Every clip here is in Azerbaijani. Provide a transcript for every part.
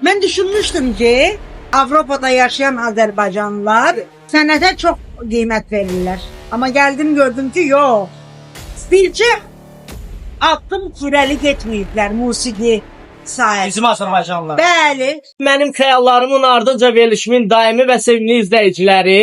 Ben düşünmüştüm ki Avrupa'da yaşayan Azerbaycanlılar sənətə çox qiymət verirlər. Ama geldim gördüm ki yok. Bircə addım kürəli getməyiblər musiqi sahəsində. Bizim Azərbaycanlılar. Bəli. Mənim xəyallarımın ardınca verilişimin daimi və sevimli izləyiciləri,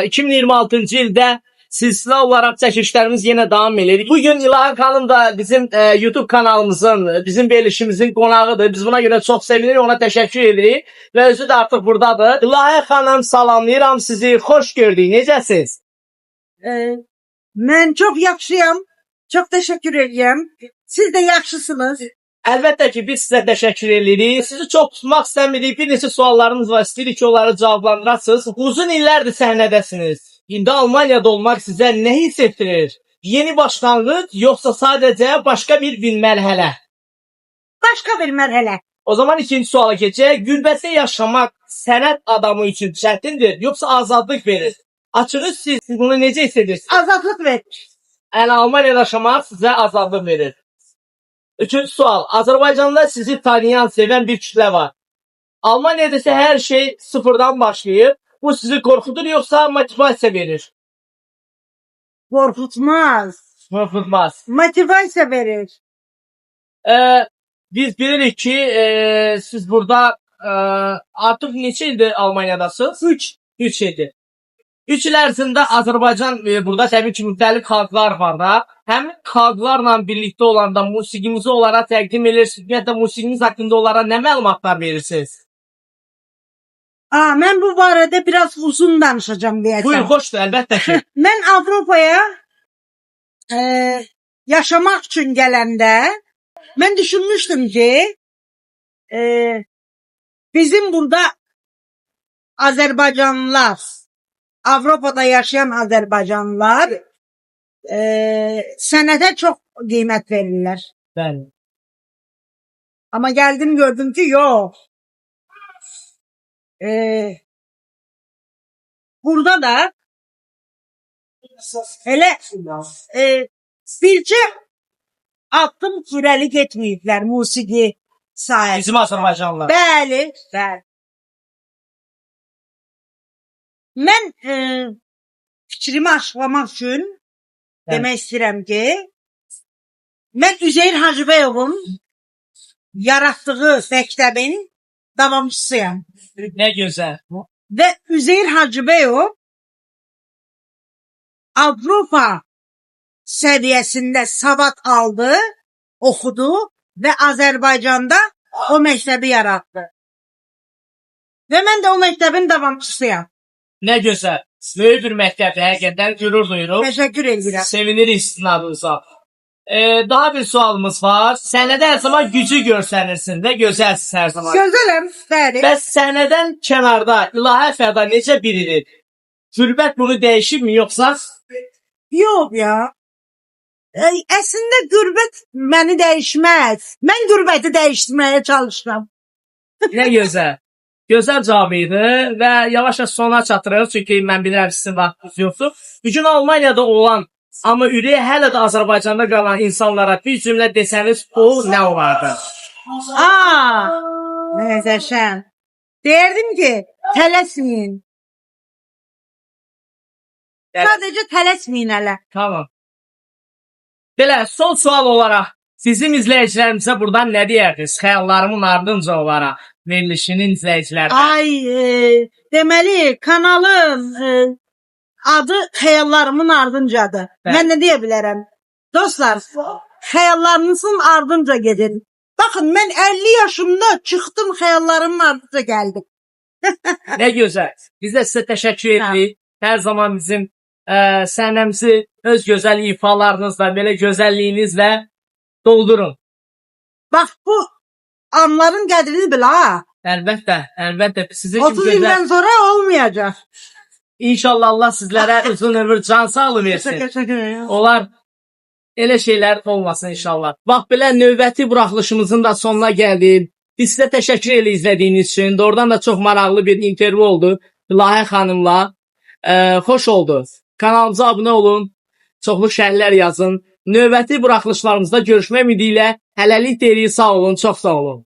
2026-cı ildə silsilə olaraq çəkilişlərimiz yenə davam edir. Bugün İlahə xanım da bizim YouTube kanalımızın, bizim verilişimizin qonağıdır. Biz buna görə çox sevinirik, ona təşəkkür edirik və özü də artıq buradadır. İlahə xanım, salamlayıram sizi, xoş gördük. Necəsiz? Mən çox yaxşıyam. Çox təşəkkür edirəm. Siz də yaxşısınız. Əlbəttə ki, biz sizə təşəkkür edirik. Sizi çox tutmaq istəmirik. Bir neçə suallarımız var. İstəyirik ki, onları cavablandırasınız. Uzun illərdir səhnədəsiniz. İndi Almaniyada olmaq sizə nə hiss etdirir? Yeni başlanğıc, yoxsa sadəcə başqa bir mərhələ? Başqa bir mərhələ. O zaman ikinci suala keçək. Qürbətdə yaşamaq sənət adamı üçün çətindir, yoxsa azadlıq verir? Açığız siz bunu necə hiss edirsiniz? Azadlıq verir. Yəni Almaniyada yaşamaq sizə azadlıq verir. Üçüncü sual. Azərbaycanda sizi tanıyan, sevən bir kütlə var. Almaniyada isə hər şey sıfırdan başlayır. Bu sizi korkutur, yoxsa motivasiya verir? Qorxutmaz. Korkutmaz. Motivasiya verir. Biz bilirik ki, siz burada artıq neçə ildir Almaniyadasınız? 3 ildir. 3 il ərzində Azərbaycan, burada təbii ki, müxtəlif xalqlar var da. Həmin xalqlarla birlikdə olanda musiqimizi onlara təqdim edirsiniz. Ümumiyyətlə, musiqimiz haqqında onlara nə məlumatlar verirsiniz? Mən bu barədə biraz uzun danışacağım deyəcəm. Buyur, xoşdur, əlbəttə ki. Mən Avropaya yaşamaq üçün gələndə mən düşünmüşdüm ki bizim burada Azərbaycanlılar, Avropada yaşayan Azərbaycanlılar sənətə çox qiymət verirlər. Bəli. Ama geldim gördüm ki yok. Burada da hele bircə addım kürəli getməyiblər musiqi sahəsində. Bizim Azərbaycanlılar. Bəli, bəli. Mən fikrimi açıqlamaq üçün demək istəyirəm ki, mən Üzeyir Hacıbəyovun yaratdığı məktəbin davamçısıyam. Nə gözəl. Və Üzeyir Hacıbəyov Avropa səviyyəsində savad aldı, oxudu və Azərbaycanda o məktəbi yaratdı. Və mən də o məktəbin davamçısıyam. Nə gözəl. Böyük bir məktəbdir, həqiqətən qürur duyuruq. Təşəkkür edirəm. Sevinirik sizin adınıza. Daha bir sualımız var. Səhnədə hər zaman gücü göstərirsin də, gözəlsiz hər zaman. Gözələm, bəli. Bəs səhnədən kənarda İlahə Fəda necə biridir? Qürbət bunu dəyişibmi, yoxsa? Yox ya. Əslində qürbət məni dəyişməz. Mən qürbəti dəyişdirməyə çalışıram. Nə gözəl. Gözəl cavab idi və yavaş-yavaş sona çatırıq, çünki mən bilirəm sizin vaxtınız yoxdur. Bugün Almaniyada olan, amma ürəyi hələ də Azərbaycanda qalan insanlara bir cümlə desəniz, o nə olardı? Nəzəşən. Deyərdim ki, tələsməyin. Sadəcə tələsməyin hələ. Tamam. Belə, son sual olaraq bizim izləyicilərimizə buradan nə deyərdiniz? Xəyallarımın ardınca olaraq verilişinin izləyicilərinə. Deməli, kanalın adı xəyallarımın ardıncadır. Bəli. Mən nə deyə bilərəm? Dostlar, xəyallarınızın ardınca gedin. Baxın, mən 50 yaşımda çıxdım, xəyallarımın ardınca gəldim. Nə gözəl. Biz də sizə təşəkkür edirik. Hər zaman bizim səhnəmizi öz gözəl ifalarınızla, belə gözəlliyinizlə doldurun. Bax, bu anların qədrini bil, ha? Əlbəttə, əlbəttə. Sizin 30 ildən sonra olmayacaq. İnşallah Allah sizlərə uzun ömür, can sağlığı versin. Təşəkkür. Onlar elə şeylər olmasın inşallah. Bax, belə növbəti buraxılışımızın da sonuna gəldik. Biz sizə təşəkkür edirik izlədiyiniz üçün. Doğrudan da çox maraqlı bir intervyu oldu İlahə xanımla. Xoş oldu. Kanalımıza abunə olun. Çoxlu şərhlər yazın. Növbəti buraxılışlarımızda görüşmək ümidi ilə hələlik deyirik. Sağ olun, çox sağ olun.